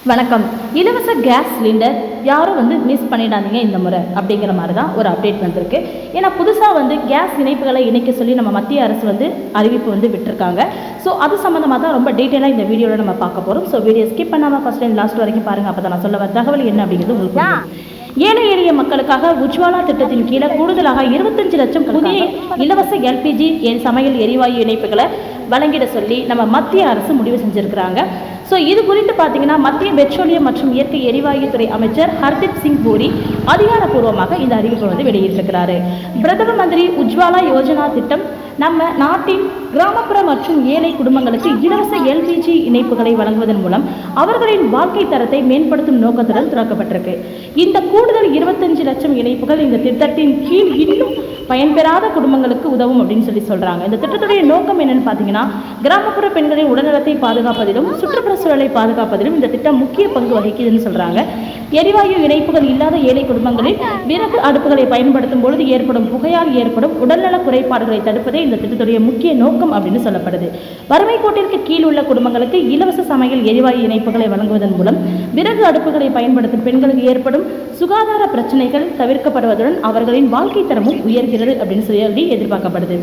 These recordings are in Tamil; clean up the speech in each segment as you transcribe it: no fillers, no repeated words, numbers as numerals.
வணக்கம். இலவச கேஸ் சிலிண்டர் யாரும் மிஸ் பண்ணிடாதீங்க இந்த முறை அப்படிங்கிற மாதிரி தான் ஒரு அப்டேட் வந்திருக்கு. ஏன்னா புதுசாக கேஸ் இணைப்புகளை இணைக்க சொல்லி நம்ம மத்திய அரசு அறிவிப்பு விட்டுருக்காங்க. ஸோ அது சம்மந்தமாக தான் ரொம்ப டீட்டெயிலாக இந்த வீடியோவில் நம்ம பார்க்க போகிறோம். ஸோ வீடியோ ஸ்கிப் பண்ணாமல் ஃபஸ்ட் டைம் லாஸ்ட் வரைக்கும் பாருங்கள். அப்போ தான் நான் சொல்ல வர தகவல் என்ன அப்படிங்கிறது உங்களுக்கு ஏழை எளிய மக்களுக்காக உஜ்வாலா திட்டத்தின் கீழே கூடுதலாக 25 லட்சம் புதிய இலவச எல்பிஜி சமையல் எரிவாயு இணைப்புகளை வழங்கிட சொல்லி நம்ம மத்திய அரசு முடிவு செஞ்சுருக்கிறாங்க. ஸோ இது குறித்து பார்த்தீங்கன்னா மத்திய பெட்ரோலியம் மற்றும் இயற்கை எரிவாயு துறை அமைச்சர் ஹர்தீப் சிங் பூரி அதிகாரப்பூர்வமாக இந்த அறிவிப்பை வெளியிட்டிருக்கிறாரு. பிரதம மந்திரி உஜ்வாலா யோஜனா திட்டம் நம்ம நாட்டின் கிராமப்புற மற்றும் ஏழை குடும்பங்களுக்கு இலவச எல்பிஜி இணைப்புகளை வழங்குவதன் மூலம் அவர்களின் வாழ்க்கை தரத்தை மேம்படுத்தும் நோக்கத்துடன் துவக்கப்பட்டிருக்கு. இந்த கூடுதல் 25 லட்சம் இணைப்புகள் இந்த திட்டத்தின் கீழ் இன்னும் பயன்பெறாத குடும்பங்களுக்கு உதவும் அப்படின்னு சொல்றாங்க. இந்த திட்டத்துடைய நோக்கம் என்னன்னு பார்த்தீங்கன்னா, கிராமப்புற பெண்களின் உடல்நலத்தை பாதுகாப்பதிலும் சுற்றுப்புற சூழலை பாதுகாப்பதிலும் இந்த திட்டம் முக்கிய பங்கு வகிக்குதுன்னு சொல்றாங்க. எரிவாயு இணைப்புகள் இல்லாத ஏழை குடும்பங்களில் விறகு அடுப்புகளை பயன்படுத்தும் பொழுது ஏற்படும் புகையால் ஏற்படும் உடல்நல குறைபாடுகளை தடுப்பதே இந்த திட்டத்துடைய முக்கிய நோக்கம் அப்படின்னு சொல்லப்படுது. வறுமை கோட்டிற்கு கீழ் உள்ள குடும்பங்களுக்கு இலவச சமையல் எரிவாயு இணைப்புகளை வழங்குவதன் மூலம் விறகு அடுப்புகளை பயன்படுத்தும் பெண்களுக்கு ஏற்படும் சுகாதார பிரச்சனைகள் தவிர்க்கப்படுவதுடன் அவர்களின் வாழ்க்கை தரமும் உயர்கிறது அப்படின்னு சொல்லி எதிர்பார்க்கப்படுது.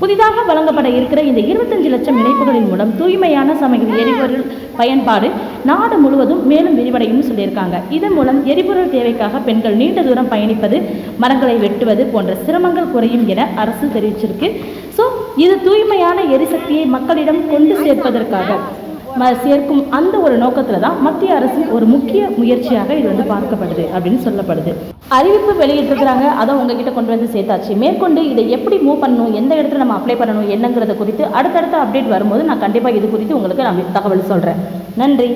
புதிதாக வழங்கப்பட இருக்கிற இந்த 25 லட்சம் இணைப்புகளின் மூலம் தூய்மையான சமையல் எரிபொருள் பயன்பாடு நாடு முழுவதும் மேலும் விரிவடையும் சொல்லியிருக்காங்க. இதன் மூலம் எரிபொருள் தேவைக்காக பெண்கள் நீண்ட தூரம் பயணிப்பது, மரங்களை வெட்டுவது போன்ற சிரமங்கள் குறையும் என அரசு தெரிவிச்சிருக்கு. ஸோ இது தூய்மையான எரிசக்தியை மக்களிடம் கொண்டு சேர்க்கும் அந்த ஒரு நோக்கத்தில் தான் மத்திய அரசின் ஒரு முக்கிய முயற்சியாக இது பார்க்கப்படுது அப்படின்னு சொல்லப்படுது. அறிவிப்பு வெளியிட்டிருக்கிறாங்க, அதை உங்ககிட்ட கொண்டு சேர்த்தாச்சு. மேற்கொண்டு இதை எப்படி மூவ் பண்ணணும், எந்த இடத்துல நம்ம அப்ளை பண்ணணும் என்னங்கிறத குறித்து அடுத்தடுத்த அப்டேட் வரும்போது நான் கண்டிப்பாக இது குறித்து உங்களுக்கு நான் தகவல் சொல்கிறேன். நன்றி.